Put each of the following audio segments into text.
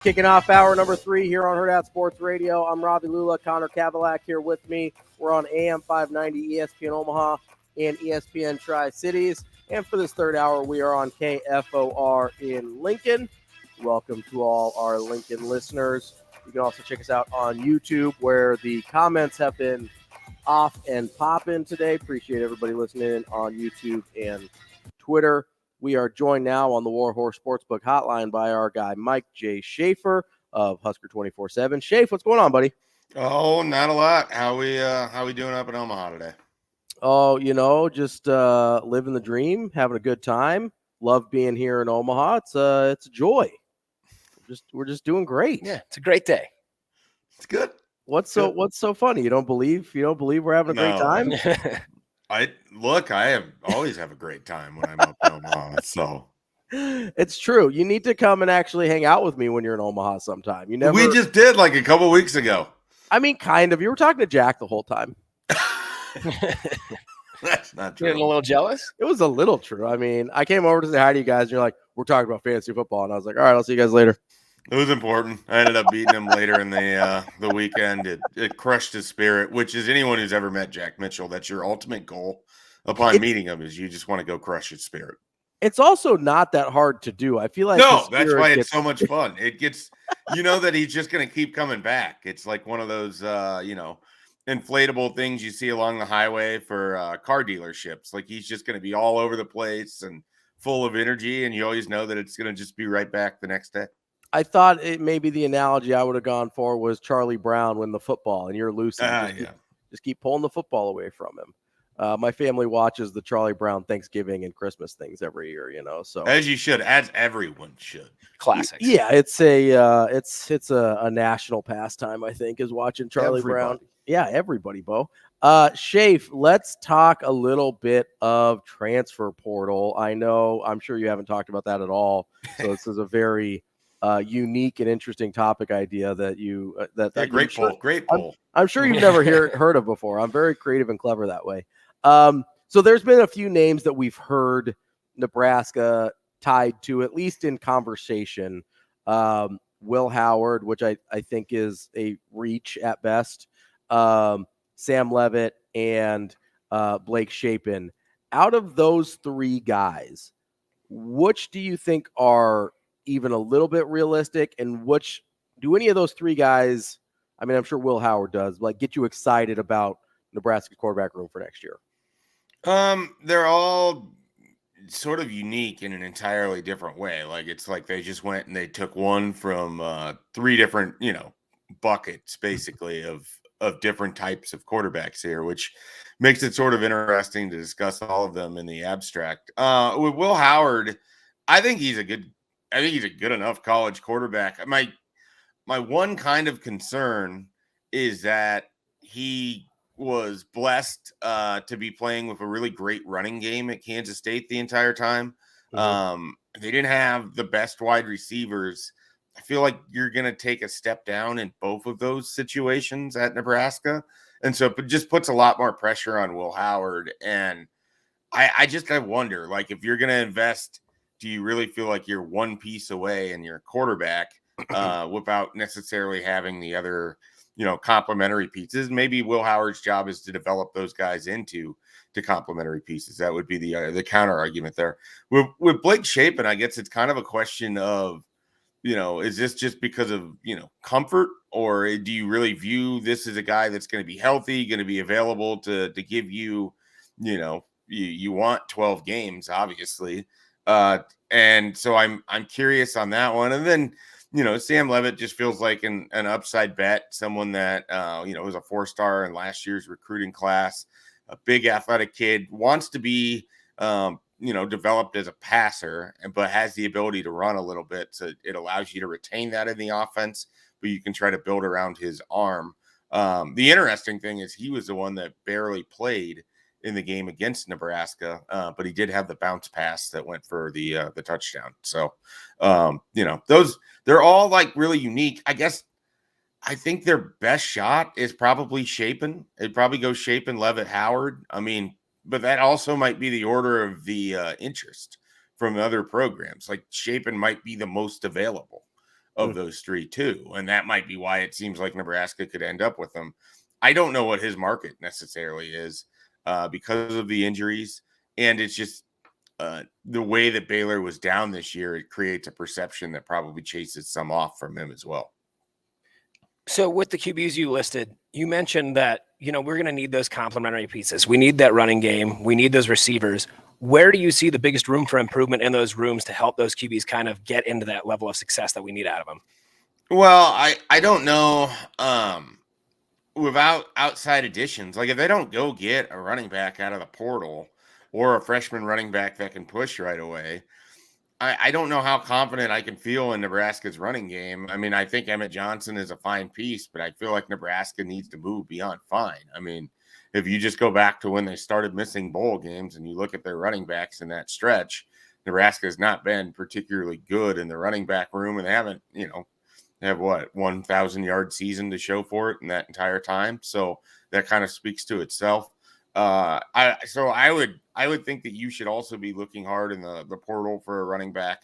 Kicking off hour number 3 here on Hurrdat Sports Radio. I'm Ravi, Lulla, Connor Kavulak here with me. We're on AM 590 ESPN Omaha and ESPN Tri-Cities. And for this third hour, we are on KFOR in Lincoln. Welcome to all our Lincoln listeners. You can also check us out on YouTube, where the comments have been off and popping today. Appreciate everybody listening on YouTube and Twitter. We are joined now on the Warhorse Sportsbook Hotline by our guy, Mike J. Schaefer of Husker 24/7. Schaefer, what's going on, buddy? Oh, not a lot. How we doing up in Omaha today? Oh, just living the dream, having a good time. Love being here in Omaha. It's a joy. We're just doing great. Yeah, it's a great day. It's good. What's so funny? You don't believe we're having a great time? I always have a great time when I'm up in Omaha. So it's true. You need to come and actually hang out with me when you're in Omaha sometime. We just did like a couple weeks ago. I mean, kind of. You were talking to Jack the whole time. That's not true. You're getting a little jealous? It was a little true. I mean, I came over to say hi to you guys, and you're like, we're talking about fantasy football. And I was like, all right, I'll see you guys later. It was important. I ended up beating him later in the weekend. It crushed his spirit, which is anyone who's ever met Jack Mitchell. That's your ultimate goal upon meeting him, is you just want to go crush his spirit. It's also not that hard to do. I feel like that's why it's so much fun. It gets, that he's just going to keep coming back. It's like one of those, inflatable things you see along the highway for car dealerships. Like he's just going to be all over the place and full of energy, and you always know that it's going to just be right back the next day. I thought maybe the analogy I would have gone for was Charlie Brown win the football and you're loose. Just keep pulling the football away from him. My family watches the Charlie Brown Thanksgiving and Christmas things every year, so as you should, as everyone should. Classics. Yeah, it's a national pastime, I think, is watching Charlie Brown. Yeah, everybody, Bo. Schaefer, let's talk a little bit of transfer portal. I'm sure you haven't talked about that at all. So this is a very unique and interesting topic idea that you great poll. I'm sure you've never heard of before. I'm very creative and clever that way. So there's been a few names that we've heard Nebraska tied to, at least in conversation. Will Howard, which I think is a reach at best. Sam Leavitt and Blake Shapen. Out of those three guys, which do you think are even a little bit realistic, and which do any of those three guys, I mean, I'm sure Will Howard does, like, get you excited about Nebraska's quarterback room for next year? They're all sort of unique in an entirely different way. Like, it's like they just went and they took one from three different, buckets basically of different types of quarterbacks here, which makes it sort of interesting to discuss all of them in the abstract. With Will Howard, I think he's a good enough college quarterback. My one kind of concern is that he was blessed to be playing with a really great running game at Kansas State the entire time. Mm-hmm. They didn't have the best wide receivers. I feel like you're going to take a step down in both of those situations at Nebraska. And so it just puts a lot more pressure on Will Howard. And I wonder, like, if you're going to invest, do you really feel like you're one piece away in your quarterback without necessarily having the other, complementary pieces? Maybe Will Howard's job is to develop those guys into complementary pieces. That would be the counter argument there. With Blake Shapen, I guess it's kind of a question of, is this just because of, comfort, or do you really view this as a guy that's going to be healthy, going to be available to give you, you want 12 games, obviously. And so I'm curious on that one. And then, Sam Leavitt just feels like an upside bet, someone that, was a 4-star in last year's recruiting class, a big athletic kid, wants to be, developed as a passer, but has the ability to run a little bit. So it allows you to retain that in the offense, but you can try to build around his arm. The interesting thing is he was the one that barely played in the game against Nebraska, but he did have the bounce pass that went for the touchdown. So, those, they're all like really unique. I guess I think their best shot is probably Shapen. It'd probably go Shapen, Leavitt, Howard. I mean, but that also might be the order of the interest from other programs. Like Shapen might be the most available of those three too. And that might be why it seems like Nebraska could end up with him. I don't know what his market necessarily is because of the injuries. And it's just the way that Baylor was down this year, it creates a perception that probably chases some off from him as well. So with the QBs you listed, you mentioned that, we're going to need those complementary pieces. We need that running game. We need those receivers. Where do you see the biggest room for improvement in those rooms to help those QBs kind of get into that level of success that we need out of them? Well, I don't know. Without outside additions, like if they don't go get a running back out of the portal or a freshman running back that can push right away, I don't know how confident I can feel in Nebraska's running game. I mean, I think Emmett Johnson is a fine piece, but I feel like Nebraska needs to move beyond fine. I mean, if you just go back to when they started missing bowl games and you look at their running backs in that stretch, Nebraska has not been particularly good in the running back room, and they haven't, they have 1,000-yard season to show for it in that entire time. So that kind of speaks to itself. I would think that you should also be looking hard in the portal for a running back.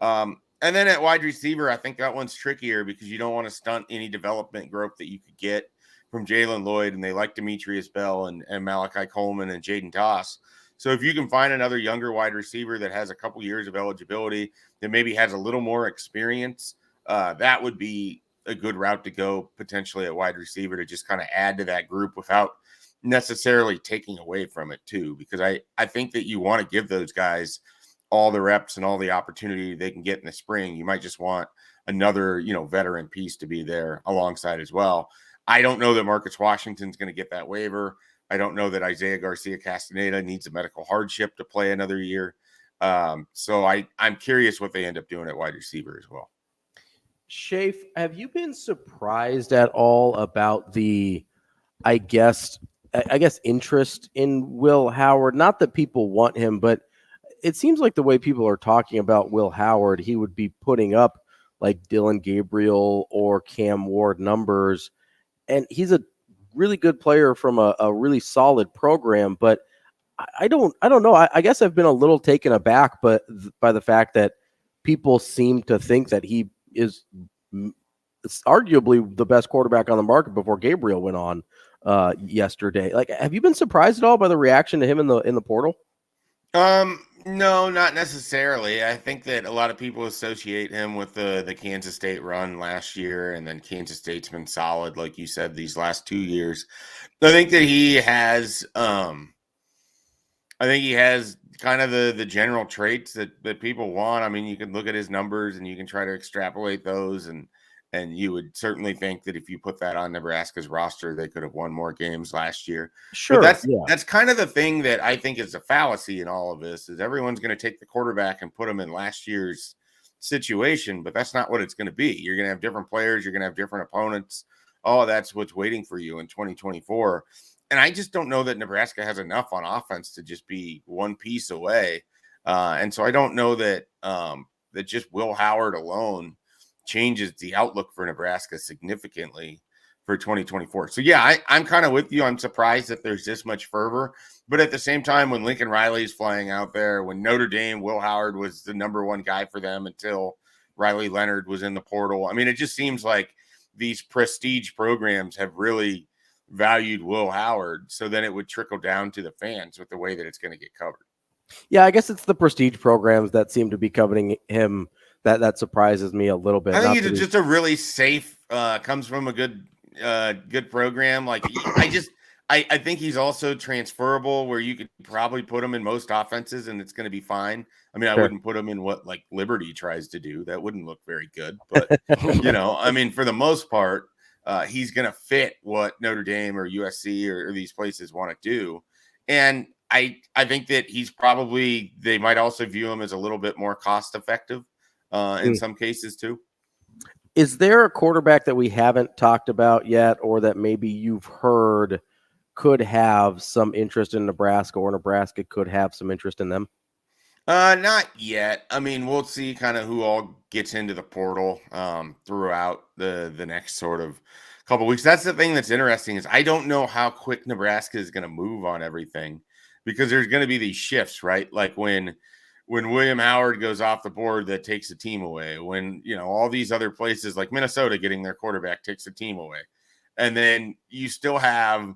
And then at wide receiver, I think that one's trickier because you don't want to stunt any development growth that you could get from Jalen Lloyd, and they like Demetrius Bell and Malachi Coleman and Jaden Doss. So if you can find another younger wide receiver that has a couple years of eligibility, that maybe has a little more experience, that would be a good route to go potentially at wide receiver to just kind of add to that group without necessarily taking away from it too, because I think that you want to give those guys all the reps and all the opportunity they can get in the spring. You might just want another, veteran piece to be there alongside as well. I don't know that Marcus Washington's going to get that waiver. I don't know that Isaiah Garcia Castaneda needs a medical hardship to play another year. So I'm curious what they end up doing at wide receiver as well. Schaefer, have you been surprised at all about the, I guess, interest in Will Howard? Not that people want him, but it seems like the way people are talking about Will Howard, he would be putting up like Dylan Gabriel or Cam Ward numbers. And he's a really good player from a really solid program. But I don't know. I guess I've been a little taken aback by the fact that people seem to think that he is arguably the best quarterback on the market before Gabriel went on yesterday. Like, have you been surprised at all by the reaction to him in the portal? No, not necessarily. I think that a lot of people associate him with the Kansas State run last year, and then Kansas State's been solid, like you said, these last 2 years. I think that he has kind of the general traits that people want. I mean, you can look at his numbers and you can try to extrapolate those, and you would certainly think that if you put that on Nebraska's roster, they could have won more games last year. Sure. But that's kind of the thing that I think is a fallacy in all of this, is everyone's going to take the quarterback and put him in last year's situation, but that's not what it's going to be. You're going to have different players. You're going to have different opponents. Oh, that's what's waiting for you in 2024. And I just don't know that Nebraska has enough on offense to just be one piece away. And so I don't know that that just Will Howard alone changes the outlook for Nebraska significantly for 2024. So yeah, I'm kind of with you. I'm surprised that there's this much fervor, but at the same time, when Lincoln Riley's flying out there, when Notre Dame, Will Howard was the number one guy for them until Riley Leonard was in the portal. I mean, it just seems like these prestige programs have really valued Will Howard. So then it would trickle down to the fans with the way that it's going to get covered. Yeah, I guess it's the prestige programs that seem to be coveting him. That surprises me a little bit. I think he's just a really safe, comes from a good program. Like I think he's also transferable, where you could probably put him in most offenses and it's going to be fine. I mean, Sure. I wouldn't put him in what like Liberty tries to do. That wouldn't look very good. But I mean, for the most part, he's going to fit what Notre Dame or USC or these places want to do. And I think that they might also view him as a little bit more cost effective in some cases too. Is there a quarterback that we haven't talked about yet, or that maybe you've heard could have some interest in Nebraska, or Nebraska could have some interest in them? Not yet. I mean, we'll see kind of who all gets into the portal throughout the next sort of couple weeks. That's the thing that's interesting, is I don't know how quick Nebraska is going to move on everything, because there's going to be these shifts, right? Like when when William Howard goes off the board, that takes a team away. When, all these other places like Minnesota getting their quarterback takes a team away. And then you still have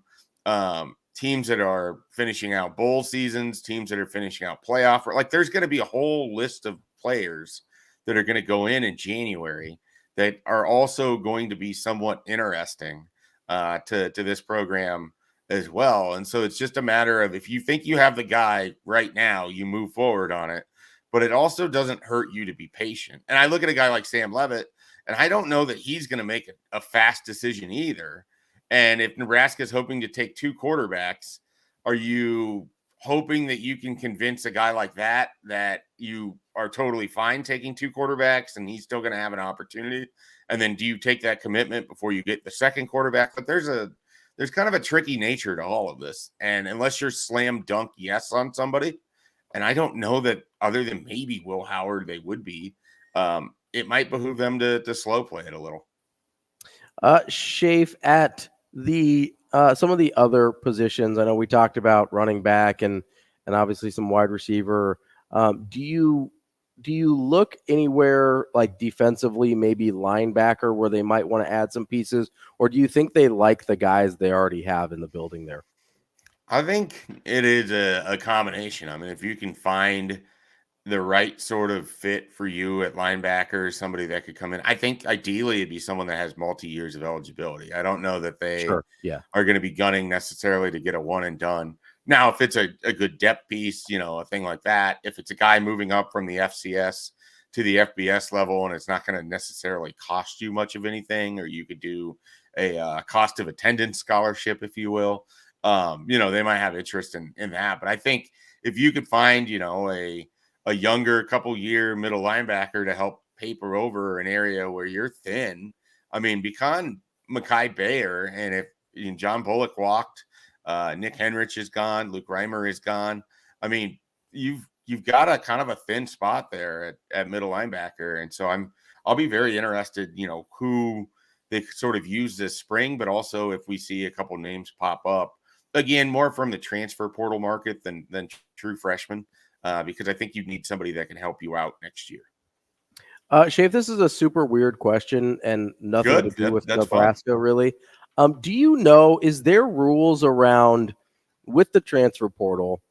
teams that are finishing out bowl seasons, teams that are finishing out playoff. Like there's going to be a whole list of players that are going to go in January that are also going to be somewhat interesting to this program as well. And so it's just a matter of, if you think you have the guy right now, you move forward on it, but it also doesn't hurt you to be patient. And I look at a guy like Sam Levitt, and I don't know that he's going to make a fast decision either. And if Nebraska is hoping to take 2 quarterbacks, are you hoping that you can convince a guy like that you are totally fine taking 2 quarterbacks and he's still going to have an opportunity? And then do you take that commitment before you get the second quarterback? But there's kind of a tricky nature to all of this. And unless you're slam dunk yes on somebody, and I don't know that other than maybe Will Howard, they would be, it might behoove them to slow play it a little. Schaefer, at the some of the other positions, I know we talked about running back and obviously some wide receiver. Do you look anywhere like defensively, maybe linebacker, where they might want to add some pieces, or do you think they like the guys they already have in the building there? I think it is a combination. I mean, if you can find the right sort of fit for you at linebacker, somebody that could come in, I think ideally it'd be someone that has multi-years of eligibility. I don't know that they are going to be gunning necessarily to get a one and done. Now, if it's a good depth piece, a thing like that, if it's a guy moving up from the FCS to the FBS level and it's not going to necessarily cost you much of anything, or you could do a cost of attendance scholarship, if you will, they might have interest in that. But I think if you could find, a younger couple-year middle linebacker to help paper over an area where you're thin. I mean, beyond Mekhi Bayer, and if John Bullock walked, Nick Henrich is gone, Luke Reimer is gone. I mean, you've got a kind of a thin spot there at middle linebacker, and so I'll be very interested, who they sort of use this spring, but also if we see a couple names pop up again, more from the transfer portal market than true freshmen. Because I think you need somebody that can help you out next year. Schaefer, this is a super weird question and nothing to do with Nebraska, fun. Really. Do you know, is there rules around with the transfer portal,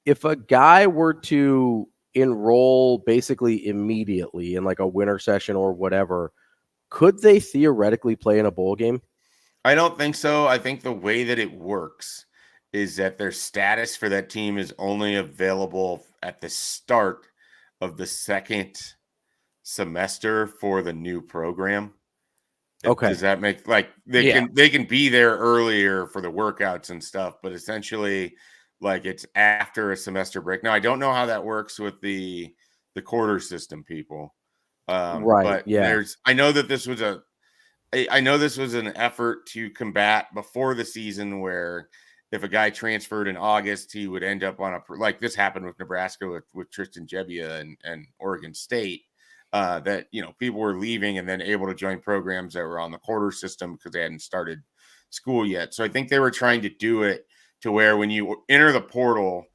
if a guy were to enroll basically immediately in like a winter session or whatever, could they theoretically play in a bowl game? I don't think so. I think the way that it works is that their status for that team is only available at the start of the second semester for the new program. Okay. Does that make they can be there earlier for the workouts and stuff, but essentially like it's after a semester break. Now I don't know how that works with the quarter system people. Right. But yeah. I know this was an effort to combat before the season where if a guy transferred in August, he would end up on like this happened with Nebraska with Tristan Gebbia and Oregon State, that, people were leaving and then able to join programs that were on the quarter system because they hadn't started school yet. So I think they were trying to do it to where when you enter the portal,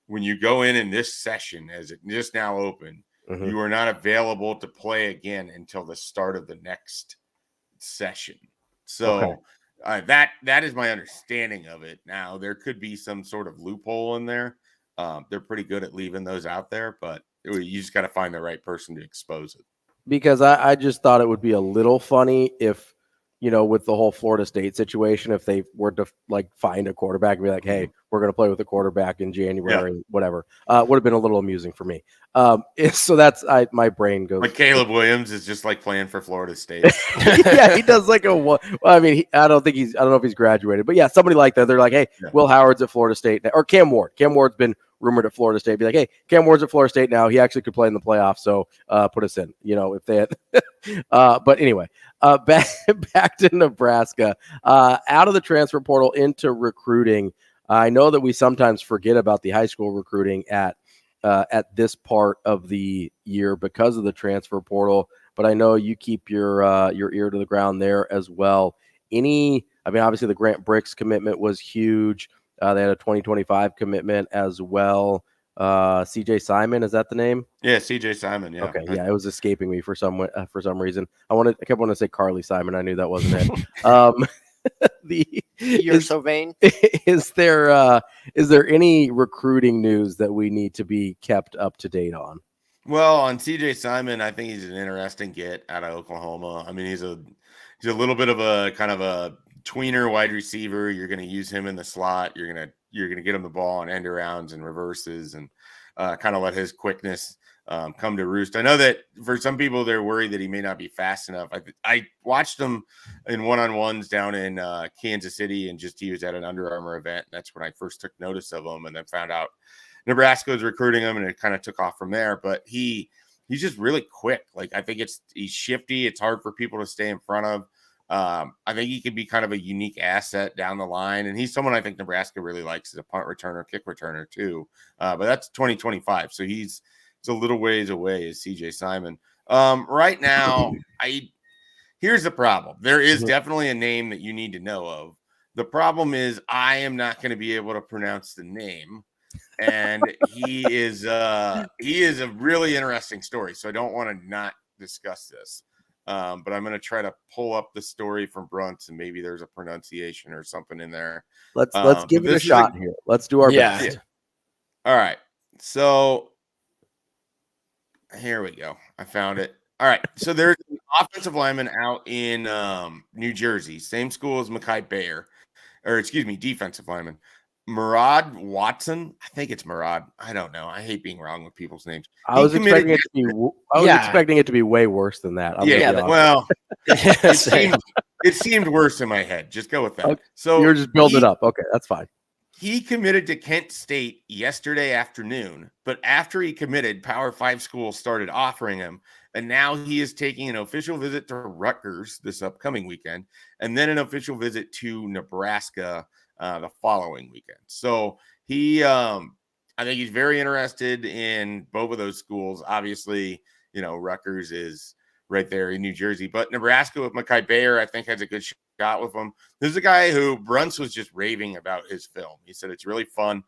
when you go in this session, as it just now opened, you are not available to play again until the start of the next session. So that is my understanding of it. Now there could be some sort of loophole in there. They're pretty good at leaving those out there, but you just got to find the right person to expose it. Because I just thought it would be a little funny if, with the whole Florida State situation, if they were to like find a quarterback and be like, hey, we're going to play with a quarterback in January, whatever. Would have been a little amusing for me. So that's my brain goes. But Caleb Williams is just like playing for Florida State. Yeah, he does like I mean, I don't know if he's graduated, but yeah, somebody like that. They're like, hey, Will Howard's at Florida State now, or Cam Ward. Cam Ward's been rumored at Florida State. Be like, hey, Cam Ward's at Florida State now. He actually could play in the playoffs, so put us in. If they had. But anyway, back to Nebraska. Out of the transfer portal into recruiting. I know that we sometimes forget about the high school recruiting at this part of the year because of the transfer portal, but I know you keep your ear to the ground there as well. Obviously the Grant Bricks commitment was huge. They had a 2025 commitment as well. CJ Simon, is that the name? Yeah, CJ Simon. Yeah. Okay, yeah, it was escaping me for some reason. I kept wanting to say Carly Simon. I knew that wasn't it. You're so vain. Is there any recruiting news that we need to be kept up to date on? Well, on CJ Simon, I think he's an interesting get out of Oklahoma. I mean, he's a little bit of a kind of a tweener wide receiver. You're going to use him in the slot. You're going to get him the ball on end arounds and reverses, and kind of let his quickness come to roost. I know that for some people, they're worried that he may not be fast enough. I watched him in one-on-ones down in Kansas City, and he was at an Under Armour event. That's when I first took notice of him, and then found out Nebraska was recruiting him, and it kind of took off from there. But he's just really quick. Like, I think he's shifty. It's hard for people to stay in front of. I think he could be kind of a unique asset down the line, and he's someone I think Nebraska really likes as a punt returner, kick returner too. But that's 2025, so it's a little ways away. Is CJ Simon right now? Here's the problem. There is definitely a name that you need to know of. The problem is I am not going to be able to pronounce the name. And he is a really interesting story. So I don't want to not discuss this. But I'm going to try to pull up the story from Brunt's, and maybe there's a pronunciation or something in there. Let's give it a shot here. Let's do our best. Yeah. All right. So here we go. I found it. All right. So there's an offensive lineman out in New Jersey, same school as Mekhi Bayer, defensive lineman. Murad Watson. I think it's Murad. I don't know. I hate being wrong with people's names. I was expecting it to be way worse than that. Well, it seemed worse in my head. Just go with that. Okay. So you're just building it up. Okay, that's fine. He committed to Kent State yesterday afternoon, but after he committed, Power 5 schools started offering him, and now he is taking an official visit to Rutgers this upcoming weekend, and then an official visit to Nebraska the following weekend. So I think he's very interested in both of those schools. Obviously, Rutgers is right there in New Jersey, but Nebraska with Mekhi Bayer, I think, has a good shot with him. This is a guy who Bruntz was just raving about his film. He said it's really fun.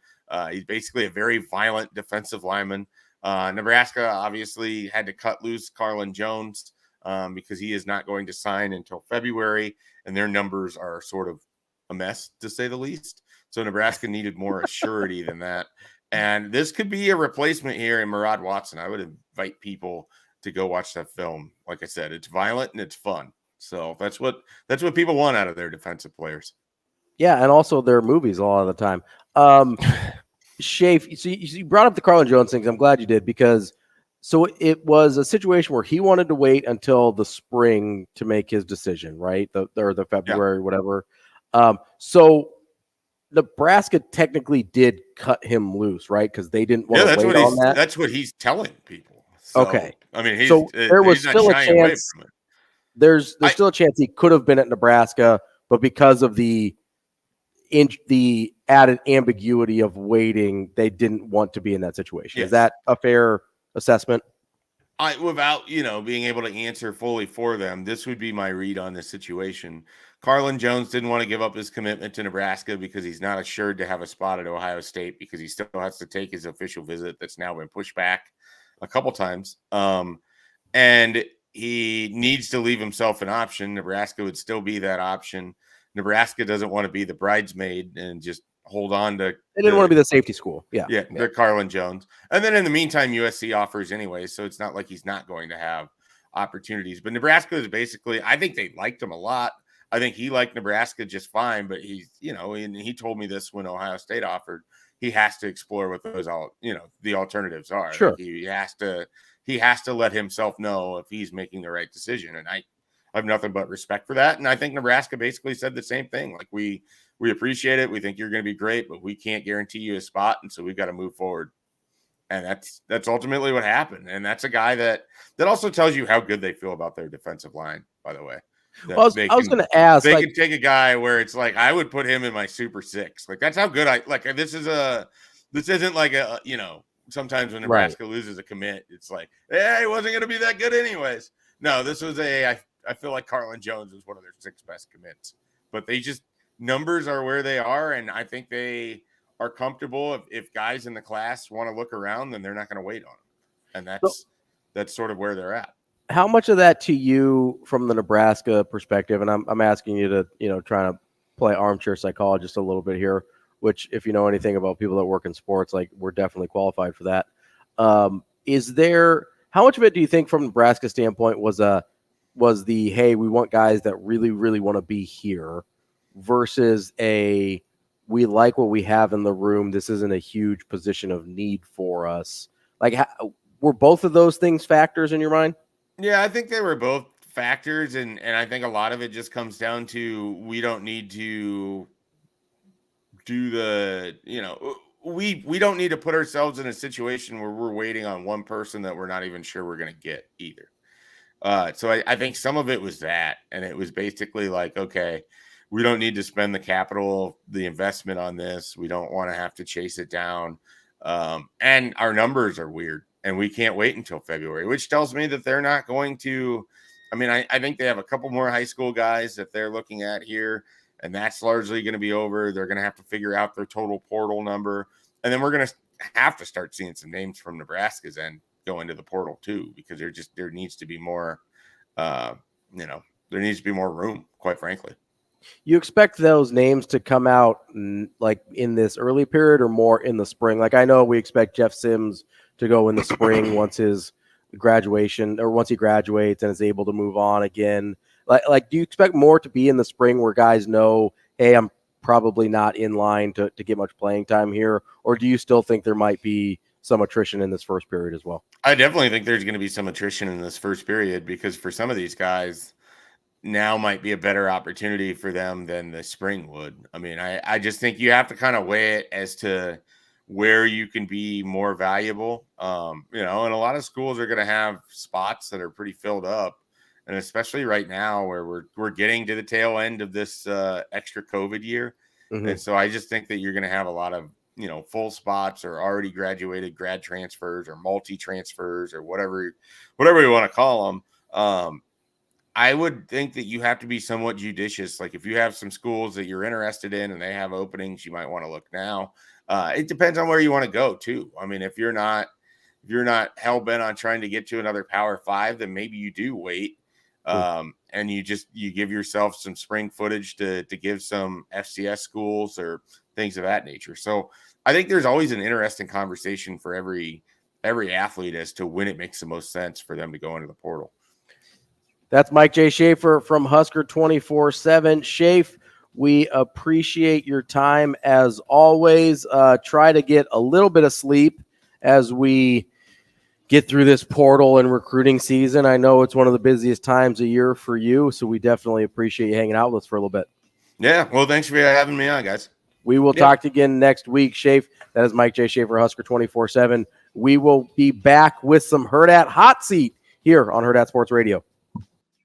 He's basically a very violent defensive lineman. Nebraska obviously had to cut loose Carlin Jones because he is not going to sign until February, and their numbers are sort of a mess, to say the least. So Nebraska needed more assurity than that. And this could be a replacement here in Murad Watson. I would invite people to go watch that film. Like I said, it's violent and it's fun. So that's what people want out of their defensive players. Yeah, and also their movies a lot of the time. Schaefer, so you brought up the Carlin Jones things. I'm glad you did, because so it was a situation where he wanted to wait until the spring to make his decision, right? The February, whatever. So Nebraska technically did cut him loose, right? Because they didn't want to wait on that. That's what he's telling people. So, okay. I mean, there was still a chance. There's still a chance he could have been at Nebraska, but because of the added ambiguity of waiting, they didn't want to be in that situation. Yes. Is that a fair assessment? Without being able to answer fully for them, this would be my read on this situation. Carlin Jones didn't want to give up his commitment to Nebraska because he's not assured to have a spot at Ohio State, because he still has to take his official visit that's now been pushed back a couple times. And he needs to leave himself an option. Nebraska would still be that option. Nebraska doesn't want to be the bridesmaid and just hold on to. They didn't want to be the safety school. Yeah. They're Carlin Jones. And then in the meantime, USC offers anyway, so it's not like he's not going to have opportunities. But Nebraska is basically, I think they liked him a lot. I think he liked Nebraska just fine, but he's, and he told me this when Ohio State offered, he has to explore what those the alternatives are. Sure. Like he has to let himself know if he's making the right decision. And I have nothing but respect for that. And I think Nebraska basically said the same thing. Like, we appreciate it. We think you're going to be great, but we can't guarantee you a spot. And so we've got to move forward. And that's ultimately what happened. And that's a guy that also tells you how good they feel about their defensive line, by the way. Well, I was going to ask. They could take a guy where it's like, I would put him in my Super Six. Like, that's how good this isn't like a, sometimes when Nebraska loses a commit, it's like, he wasn't going to be that good anyways. No, this was I feel like Carlin Jones was one of their 6 best commits, but they just, numbers are where they are. And I think they are comfortable. If guys in the class want to look around, then they're not going to wait on them, and that's sort of where they're at. How much of that to you from the Nebraska perspective, and I'm asking you to, try to play armchair psychologist a little bit here, which if you know anything about people that work in sports, like we're definitely qualified for that. How much of it do you think from Nebraska standpoint was the, hey, we want guys that really, really want to be here versus we like what we have in the room. This isn't a huge position of need for us. Like, were both of those things factors in your mind? Yeah, I think they were both factors, and I think a lot of it just comes down to we don't need to do we don't need to put ourselves in a situation where we're waiting on one person that we're not even sure we're going to get either. So I think some of it was that, and it was basically like, okay, we don't need to spend the capital, the investment on this. We don't want to have to chase it down. And our numbers are weird. And we can't wait until February, which tells me that they're not going to. I mean, I think they have a couple more high school guys that they're looking at here, and that's largely going to be over. They're going to have to figure out their total portal number, and then we're going to have to start seeing some names from Nebraska's end go into the portal too, because there needs to be more, there needs to be more room, quite frankly. You expect those names to come out like in this early period or more in the spring? Like I know we expect Jeff Sims to go in the spring once his graduation or once he graduates and is able to move on again. Like, do you expect more to be in the spring where guys know, hey, I'm probably not in line to get much playing time here? Or do you still think there might be some attrition in this first period as well? I definitely think there's going to be some attrition in this first period because for some of these guys, now might be a better opportunity for them than the spring would. I mean, I just think you have to kind of weigh it as to where you can be more valuable. And a lot of schools are going to have spots that are pretty filled up. And especially right now where we're getting to the tail end of this extra COVID year. Mm-hmm. And so I just think that you're going to have a lot of, full spots or already graduated grad transfers or multi-transfers or whatever you want to call them. I would think that you have to be somewhat judicious. Like if you have some schools that you're interested in and they have openings, you might want to look now. It depends on where you want to go too. I mean, if you're not hell bent on trying to get to another Power 5, then maybe you do wait. And you give yourself some spring footage to give some FCS schools or things of that nature. So I think there's always an interesting conversation for every athlete as to when it makes the most sense for them to go into the portal. That's Mike J. Schaefer from Husker 24/7. Schaefer, we appreciate your time as always. Try to get a little bit of sleep as we get through this portal and recruiting season. I know it's one of the busiest times of year for you, so we definitely appreciate you hanging out with us for a little bit. Yeah, well, thanks for having me on, guys. We will talk again next week, Schaefer. That is Mike J. Schaefer, Husker 24/7. We will be back with some Hurrdat Hot Seat here on Hurrdat Sports Radio.